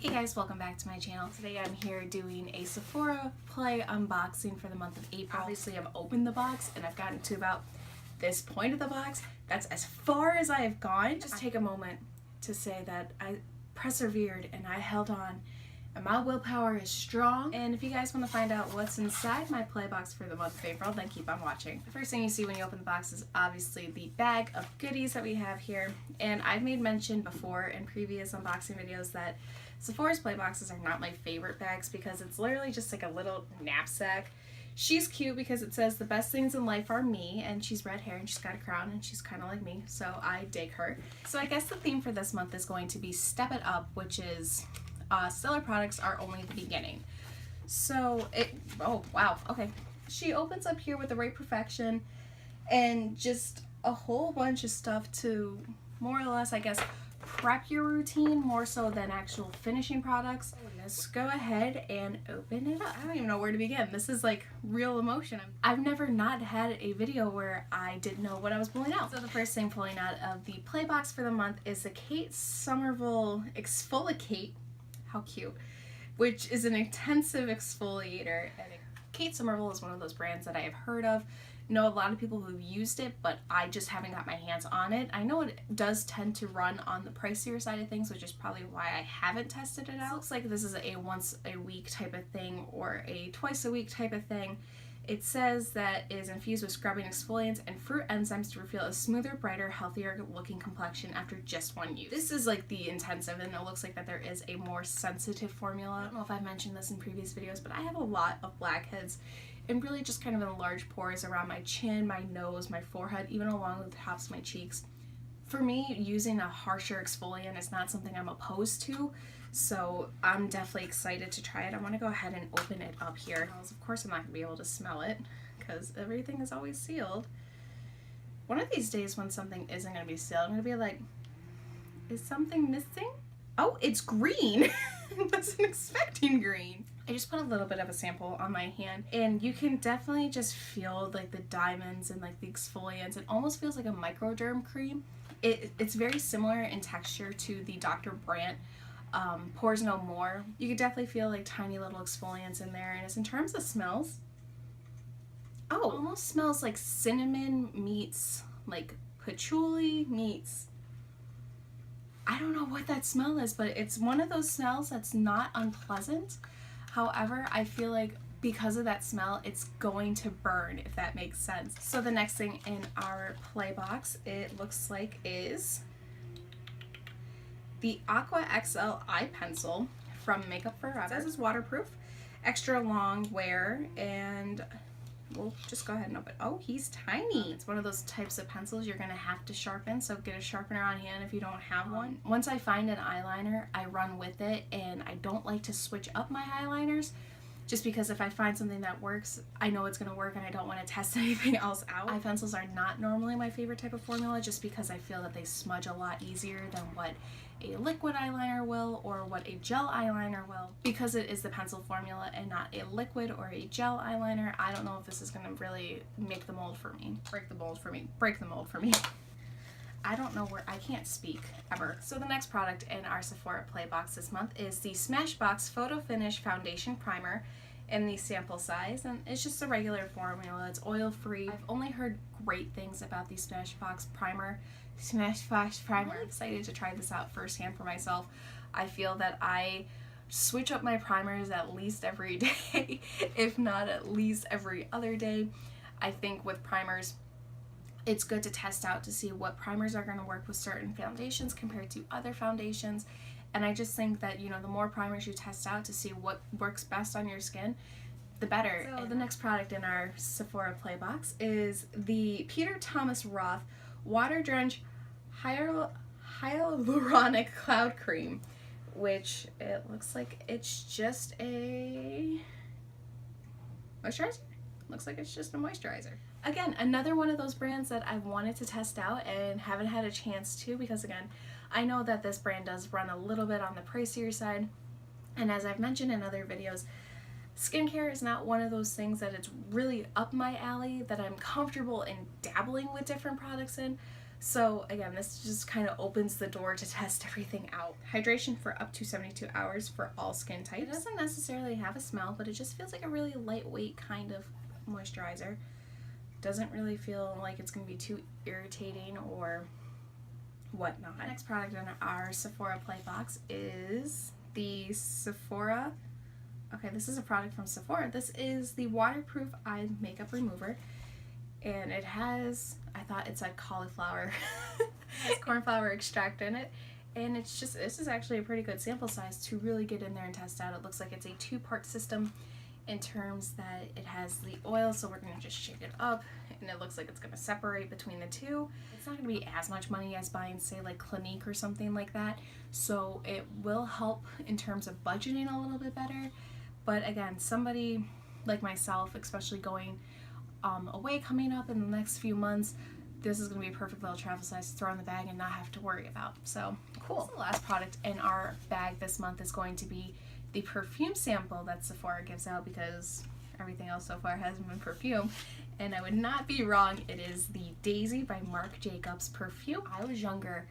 Hey guys, welcome back to my channel. Today I'm here doing a Sephora Play unboxing for the month of April. Obviously I've opened the box and I've gotten to about this point of the box. That's as far as I have gone. Just take a moment to say that I persevered and I held on and my willpower is strong. And if you guys want to find out what's inside my play box for the month of April, then keep on watching. The first thing you see when you open the box is obviously the bag of goodies that we have here. And I've made mention before in previous unboxing videos that Sephora's play boxes are not my favorite bags because it's literally just like a little knapsack. She's cute because it says the best things in life are me, and she's red hair and she's got a crown and she's kind of like me, so I dig her. So I guess the theme for this month is going to be Step It Up, which is stellar products are only the beginning. So oh wow, okay. She opens up here with the right perfection and just a whole bunch of stuff to more or less, I guess, prep your routine more so than actual finishing products. Let's go ahead and open it up. I don't even know where to begin. This is like real emotion. I've never not had a video where I didn't know what I was pulling out. So the first thing pulling out of the play box for the month is the Kate Somerville Exfoliate. How cute. Which is an intensive exfoliator. Kate Somerville is one of those brands that I have heard of. Know a lot of people who've used it, but I just haven't got my hands on it. I know it does tend to run on the pricier side of things, which is probably why I haven't tested it out. It looks like this is a once a week type of thing or a twice a week type of thing. It says that it is infused with scrubbing exfoliants and fruit enzymes to reveal a smoother, brighter, healthier looking complexion after just one use. This is like the intensive, and it looks like that there is a more sensitive formula. I don't know if I've mentioned this in previous videos, but I have a lot of blackheads and really just kind of in large pores around my chin, my nose, my forehead, even along with the tops of my cheeks. For me, using a harsher exfoliant is not something I'm opposed to, so I'm definitely excited to try it. I want to go ahead and open it up here. Of course, I'm not going to be able to smell it because everything is always sealed. One of these days when something isn't going to be sealed, I'm going to be like, is something missing? Oh, it's green! I wasn't expecting green. I just put a little bit of a sample on my hand, and you can definitely just feel like the diamonds and like the exfoliants. It almost feels like a microderm cream. It's very similar in texture to the Dr. Brandt Pores No More. You could definitely feel like tiny little exfoliants in there. And as in terms of smells, oh, it almost smells like cinnamon meets like patchouli meets, I don't know what that smell is, but it's one of those smells that's not unpleasant. However, I feel like because of that smell, it's going to burn, if that makes sense. So the next thing in our play box, it looks like, is the Aqua XL Eye Pencil from Makeup Forever. It says it's waterproof, extra long wear, and we'll just go ahead and open. Oh, he's tiny. It's one of those types of pencils you're gonna have to sharpen, so get a sharpener on hand if you don't have one. Once I find an eyeliner, I run with it, and I don't like to switch up my eyeliners just because if I find something that works, I know it's gonna work and I don't wanna test anything else out. Eye pencils are not normally my favorite type of formula just because I feel that they smudge a lot easier than what a liquid eyeliner will or what a gel eyeliner will. Because it is the pencil formula and not a liquid or a gel eyeliner, I don't know if this is gonna really make the mold for me. Break the mold for me. Break the mold for me. I don't know where, I can't speak ever. So the next product in our Sephora Play Box this month is the Smashbox Photo Finish Foundation Primer in the sample size, and it's just a regular formula. It's oil free. I've only heard great things about the Smashbox Primer. I'm really excited to try this out firsthand for myself. I feel that I switch up my primers at least every day, if not at least every other day. I think with primers, it's good to test out to see what primers are going to work with certain foundations compared to other foundations. And I just think that, you know, the more primers you test out to see what works best on your skin, the better. So the next product in our Sephora Play Box is the Peter Thomas Roth Water Drench Hyaluronic Cloud Cream, which it looks like it's just a moisturizer. Looks like it's just a moisturizer. Again, another one of those brands that I've wanted to test out and haven't had a chance to, because again, I know that this brand does run a little bit on the pricier side, and as I've mentioned in other videos, skincare is not one of those things that it's really up my alley, that I'm comfortable in dabbling with different products in. So again, this just kind of opens the door to test everything out. Hydration for up to 72 hours for all skin types. It doesn't necessarily have a smell, but it just feels like a really lightweight kind of moisturizer. Doesn't really feel like it's going to be too irritating or whatnot. The next product in our Sephora Play Box is the Sephora. Okay, this is a product from Sephora. This is the waterproof eye makeup remover. And it has, I thought it said cauliflower. It has cornflower extract in it. And it's just, this is actually a pretty good sample size to really get in there and test out. It looks like it's a 2-part system in terms that it has the oil, so we're going to just shake it up. And it looks like it's going to separate between the two. It's not going to be as much money as buying, say, like Clinique or something like that. So it will help in terms of budgeting a little bit better. But again, somebody like myself, especially going away coming up in the next few months, this is going to be a perfect little travel size to throw in the bag and not have to worry about. So cool. The last product in our bag this month is going to be the perfume sample that Sephora gives out, because everything else so far hasn't been perfume. And I would not be wrong, it is the Daisy by Marc Jacobs perfume. I was younger.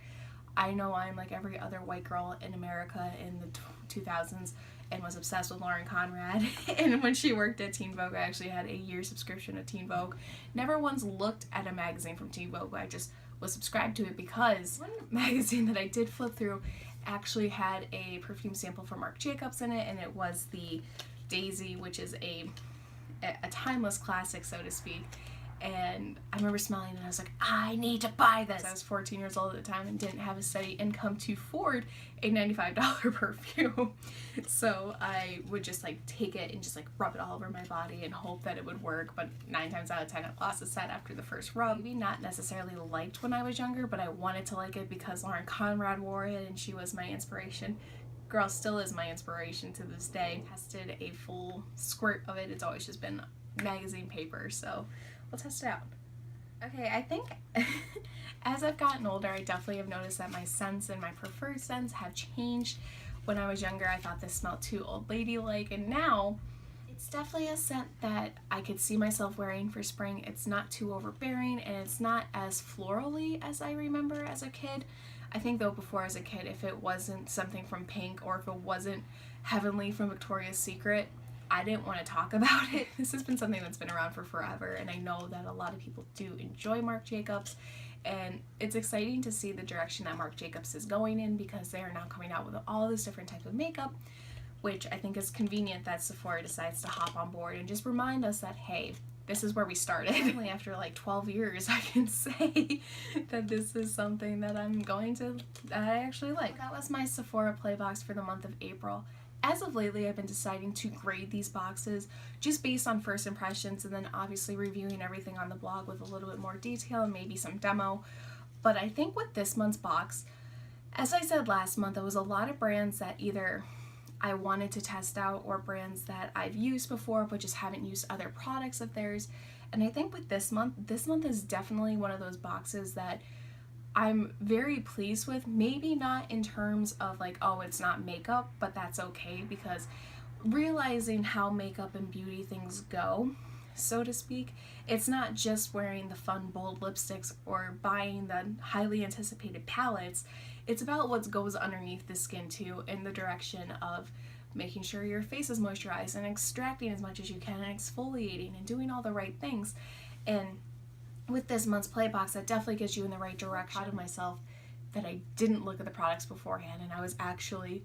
I know I'm like every other white girl in America in the 2000s and was obsessed with Lauren Conrad. And when she worked at Teen Vogue, I actually had a year subscription to Teen Vogue. Never once looked at a magazine from Teen Vogue. I just was subscribed to it because one magazine that I did flip through actually had a perfume sample from Marc Jacobs in it, and it was the Daisy, which is a timeless classic, so to speak. And I remember smelling it and I was like, I need to buy this. I was 14 years old at the time and didn't have a steady income to afford a $95 perfume. So I would just like take it and just like rub it all over my body and hope that it would work. But 9 times out of 10 it lost a set after the first rub. Maybe not necessarily liked when I was younger, but I wanted to like it because Lauren Conrad wore it and she was my inspiration. Girl still is my inspiration to this day. Tested a full squirt of it. It's always just been magazine paper, so we'll test it out. Okay, I think as I've gotten older, I definitely have noticed that my scents and my preferred scents have changed. When I was younger, I thought this smelled too old lady-like, and now it's definitely a scent that I could see myself wearing for spring. It's not too overbearing, and it's not as florally as I remember as a kid. I think though before as a kid, if it wasn't something from Pink or if it wasn't Heavenly from Victoria's Secret, I didn't want to talk about it. This has been something that's been around for forever, and I know that a lot of people do enjoy Marc Jacobs, and it's exciting to see the direction that Marc Jacobs is going in, because they are now coming out with all this different type of makeup, which I think is convenient that Sephora decides to hop on board and just remind us that, hey, this is where we started. Only after like 12 years I can say that this is something that I actually like. That was my Sephora Play Box for the month of April. As of lately, I've been deciding to grade these boxes just based on first impressions, and then obviously reviewing everything on the blog with a little bit more detail and maybe some demo. But I think with this month's box, as I said last month, there was a lot of brands that either I wanted to test out or brands that I've used before but just haven't used other products of theirs. And I think with this month is definitely one of those boxes that I'm very pleased with. Maybe not in terms of like, oh, it's not makeup, but that's okay, because realizing how makeup and beauty things go, so to speak, it's not just wearing the fun bold lipsticks or buying the highly anticipated palettes. It's about what goes underneath the skin too, in the direction of making sure your face is moisturized and extracting as much as you can and exfoliating and doing all the right things. And with this month's play box, that definitely gets you in the right direction. I'm proud of myself that I didn't look at the products beforehand, and I was actually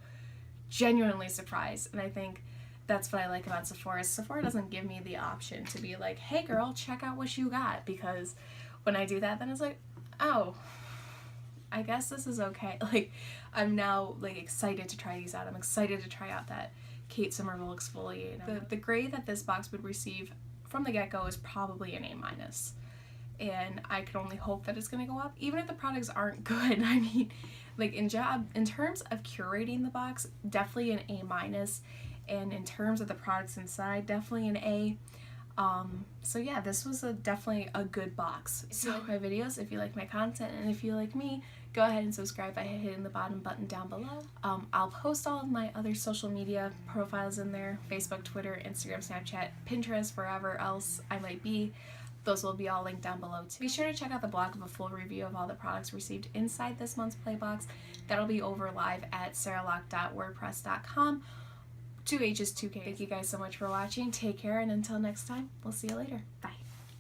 genuinely surprised. And I think that's what I like about Sephora. Sephora doesn't give me the option to be like, hey girl, check out what you got, because when I do that, then it's like, oh, I guess this is okay. Like, I'm now like excited to try these out. I'm excited to try out that Kate Somerville exfoliator. The grade that this box would receive from the get-go is probably an A-, and I can only hope that it's going to go up, even if the products aren't good. I mean, like in terms of curating the box, definitely an A-, and in terms of the products inside, definitely an A. So yeah, this was definitely a good box. If you like my videos, if you like my content, and if you like me, go ahead and subscribe by hitting the bottom button down below. I'll post all of my other social media profiles in there: Facebook, Twitter, Instagram, Snapchat, Pinterest, wherever else I might be. those will be all linked down below too. Be sure to check out the blog of a full review of all the products received inside this month's play box. That'll be over live at sarahlock.wordpress.com. 2H's 2K. Thank you guys so much for watching. Take care, and until next time, we'll see you later. Bye.